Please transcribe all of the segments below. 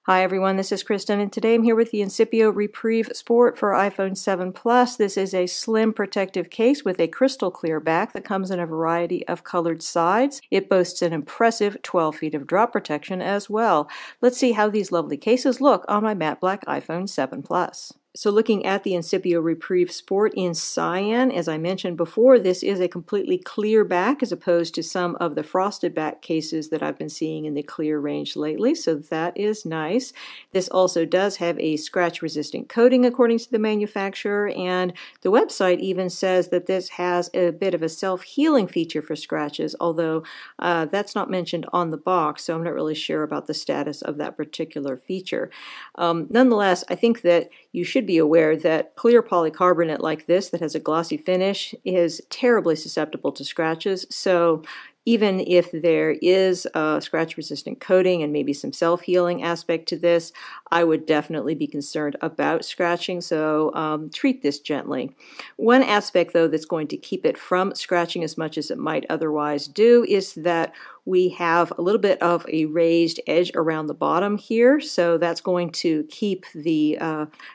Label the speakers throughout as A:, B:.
A: Hi everyone, this is Kristen, and today I'm here with the Incipio Reprieve Sport for iPhone 7 Plus. This is a slim protective case with a crystal clear back that comes in a variety of colored sides. It boasts an impressive 12 feet of drop protection as well. Let's see how these lovely cases look on my matte black iPhone 7 Plus. So looking at the Incipio Reprieve Sport in cyan, as I mentioned before, this is a completely clear back as opposed to some of the frosted back cases that I've been seeing in the clear range lately, so that is nice. This also does have a scratch-resistant coating according to the manufacturer, and the website even says that this has a bit of a self-healing feature for scratches, although that's not mentioned on the box, so I'm not really sure about the status of that particular feature. Nonetheless, I think that you should be aware that clear polycarbonate like this that has a glossy finish is terribly susceptible to scratches. So even if there is a scratch-resistant coating and maybe some self-healing aspect to this, I would definitely be concerned about scratching, so treat this gently. One aspect, though, that's going to keep it from scratching as much as it might otherwise do is that we have a little bit of a raised edge around the bottom here, so that's going to keep the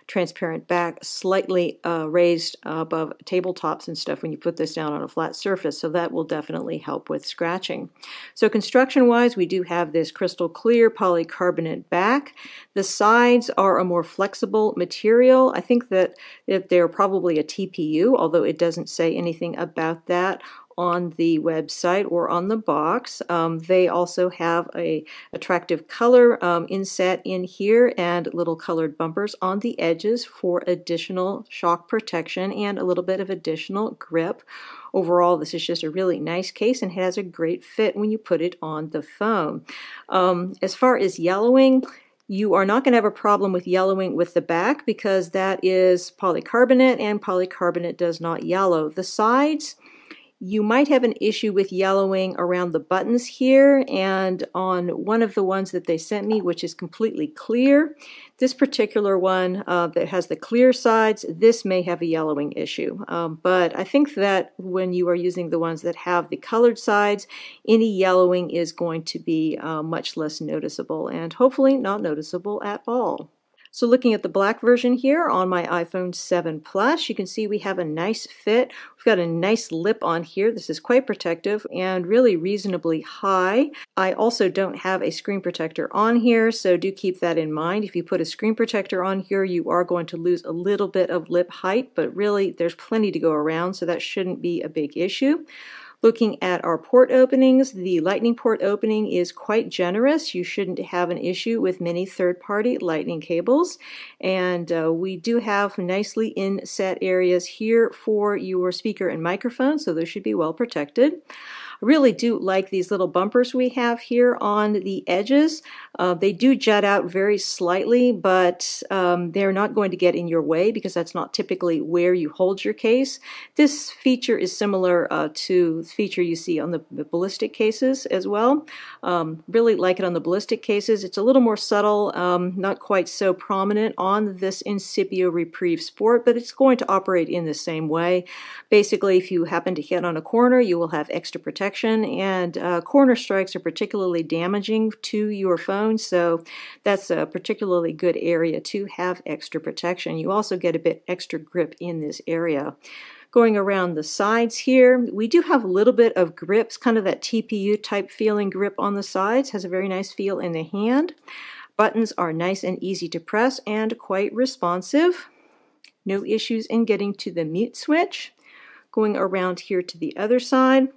A: transparent back slightly raised above tabletops and stuff when you put this down on a flat surface, so that will definitely help with scratching. So construction-wise, we do have this crystal clear polycarbonate back. The sides are a more flexible material. I think that they're probably a TPU, although it doesn't say anything about that on the website or on the box. They also have a attractive color inset in here and little colored bumpers on the edges for additional shock protection and a little bit of additional grip. Overall, this is just a really nice case and has a great fit when you put it on the phone. As far as yellowing, you are not going to have a problem with yellowing with the back because that is polycarbonate and polycarbonate does not yellow. The sides, you might have an issue with yellowing around the buttons here, and on one of the ones that they sent me, which is completely clear, this particular one that has the clear sides, this may have a yellowing issue. But I think that when you are using the ones that have the colored sides, any yellowing is going to be much less noticeable and hopefully not noticeable at all. So looking at the black version here on my iPhone 7 Plus, you can see we have a nice fit. We've got a nice lip on here. This is quite protective and really reasonably high. I also don't have a screen protector on here, so do keep that in mind. If you put a screen protector on here, you are going to lose a little bit of lip height, but really there's plenty to go around, so that shouldn't be a big issue. Looking at our port openings, the lightning port opening is quite generous. You shouldn't have an issue with many third-party lightning cables. And we do have nicely inset areas here for your speaker and microphone, so those should be well protected. I really do like these little bumpers we have here on the edges. They do jut out very slightly, but they're not going to get in your way because that's not typically where you hold your case. This feature is similar to the feature you see on the ballistic cases as well. Really like it on the ballistic cases. It's a little more subtle, not quite so prominent on this Incipio Reprieve Sport, but it's going to operate in the same way. Basically, if you happen to hit on a corner, you will have extra protection, and corner strikes are particularly damaging to your phone, so that's a particularly good area to have extra protection. You also get a bit extra grip in this area. Going around the sides here, we do have a little bit of grips, kind of that TPU type feeling grip on the sides, has a very nice feel in the hand. Buttons are nice and easy to press and quite responsive. No issues in getting to the mute switch. Going around here to the other side,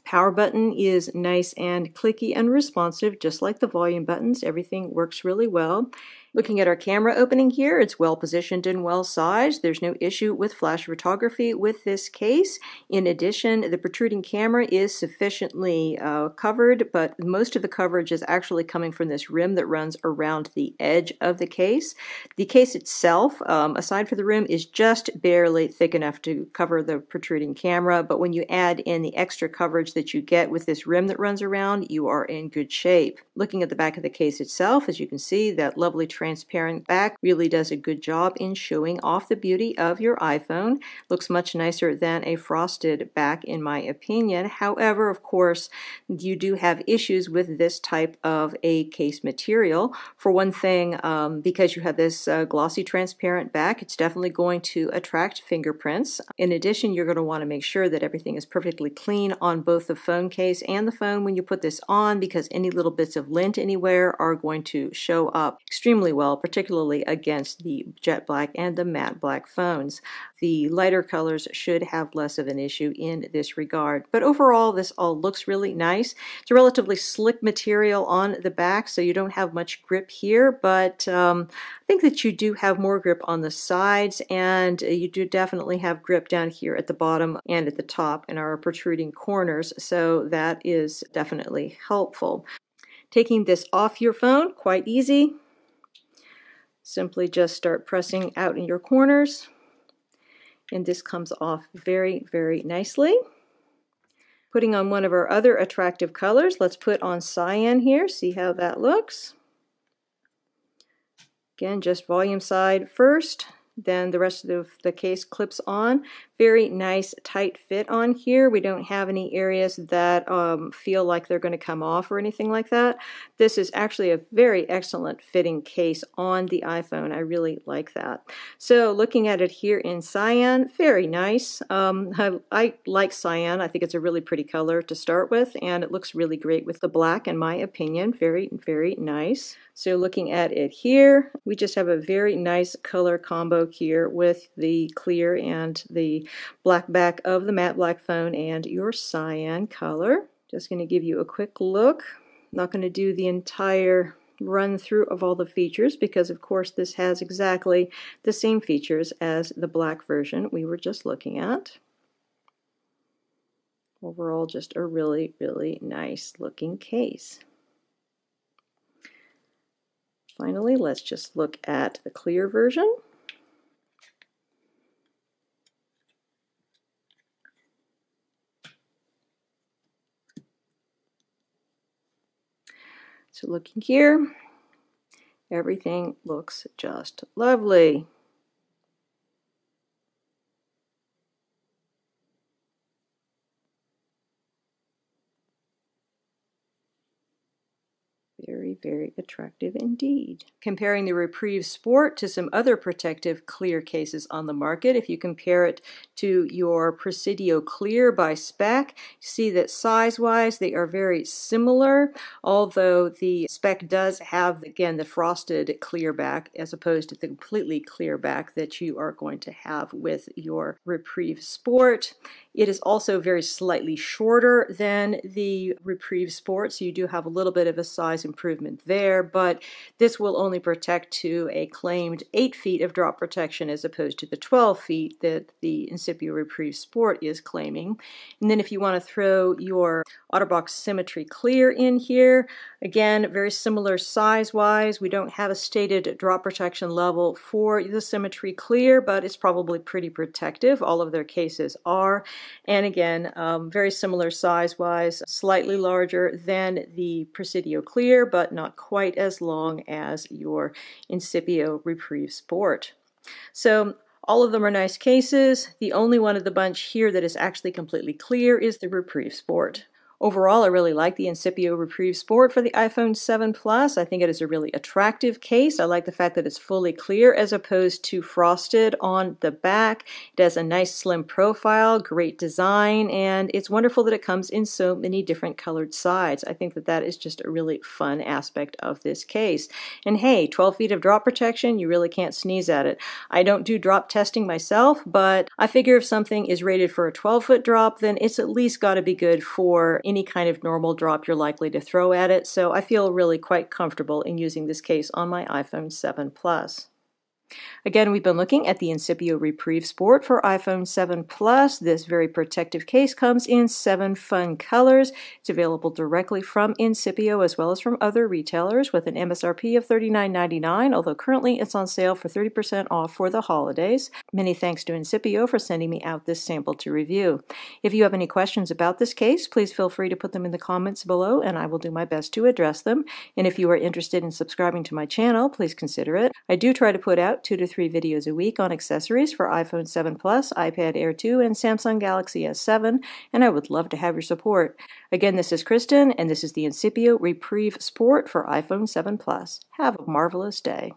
A: power button is nice and clicky and responsive, just like the volume buttons. Everything works really well. Looking at our camera opening here, it's well positioned and well sized. There's no issue with flash photography with this case. In addition, the protruding camera is sufficiently covered, but most of the coverage is actually coming from this rim that runs around the edge of the case. The case itself, aside from the rim, is just barely thick enough to cover the protruding camera, but when you add in the extra coverage that you get with this rim that runs around, you are in good shape. Looking at the back of the case itself, as you can see, that lovely transparent back really does a good job in showing off the beauty of your iPhone. Looks much nicer than a frosted back in my opinion. However, of course, you do have issues with this type of a case material. For one thing, because you have this glossy transparent back, it's definitely going to attract fingerprints. In addition, you're going to want to make sure that everything is perfectly clean on both the phone case and the phone when you put this on, because any little bits of lint anywhere are going to show up extremely well, particularly against the jet black and the matte black phones. The lighter colors should have less of an issue in this regard. But overall, this all looks really nice. It's a relatively slick material on the back, so you don't have much grip here, but I think that you do have more grip on the sides, and you do definitely have grip down here at the bottom and at the top in our protruding corners, so that is definitely helpful. Taking this off your phone, quite easy. Simply just start pressing out in your corners, and this comes off very, very nicely. Putting on one of our other attractive colors, let's put on cyan here, see how that looks. Again, just volume side first, then the rest of the case clips on. Very nice tight fit on here. We don't have any areas that feel like they're going to come off or anything like that. This is actually a very excellent fitting case on the iPhone. I really like that. So looking at it here in cyan, very nice. I like cyan. I think it's a really pretty color to start with, and it looks really great with the black in my opinion. Very, very nice. So looking at it here, we just have a very nice color combo here with the clear and the black back of the matte black phone and your cyan color. Just going to give you a quick look. Not going to do the entire run through of all the features because of course this has exactly the same features as the black version we were just looking at. Overall, just a really, really nice looking case. Finally, let's just look at the clear version. So looking here, everything looks just lovely. Very, very attractive indeed. Comparing the Reprieve Sport to some other protective clear cases on the market, if you compare it to your Presidio Clear by Spec, you see that size-wise they are very similar, although the Spec does have, again, the frosted clear back as opposed to the completely clear back that you are going to have with your Reprieve Sport. It is also very slightly shorter than the Reprieve Sport, so you do have a little bit of a size improvement there, but this will only protect to a claimed 8 feet of drop protection as opposed to the 12 feet that the Incipio Reprieve Sport is claiming. And then if you want to throw your OtterBox Symmetry Clear in here, again, very similar size-wise. We don't have a stated drop protection level for the Symmetry Clear, but it's probably pretty protective. All of their cases are. And again, very similar size-wise, slightly larger than the Presidio Clear, but not quite as long as your Incipio Reprieve Sport. So all of them are nice cases. The only one of the bunch here that is actually completely clear is the Reprieve Sport. Overall, I really like the Incipio Reprieve Sport for the iPhone 7 Plus. I think it is a really attractive case. I like the fact that it's fully clear as opposed to frosted on the back. It has a nice slim profile, great design, and it's wonderful that it comes in so many different colored sides. I think that that is just a really fun aspect of this case. And hey, 12 feet of drop protection, you really can't sneeze at it. I don't do drop testing myself, but I figure if something is rated for a 12-foot drop, then it's at least got to be good for any kind of normal drop you're likely to throw at it, so I feel really quite comfortable in using this case on my iPhone 7 Plus. Again, we've been looking at the Incipio Reprieve Sport for iPhone 7 Plus. This very protective case comes in 7 fun colors. It's available directly from Incipio as well as from other retailers with an MSRP of $39.99, although currently it's on sale for 30% off for the holidays. Many thanks to Incipio for sending me out this sample to review. If you have any questions about this case, please feel free to put them in the comments below and I will do my best to address them. And if you are interested in subscribing to my channel, please consider it. I do try to put out 2 to 3 videos a week on accessories for iPhone 7 Plus, iPad Air 2, and Samsung Galaxy S7, and I would love to have your support. Again, this is Kristen, and this is the Incipio Reprieve Sport for iPhone 7 Plus. Have a marvelous day.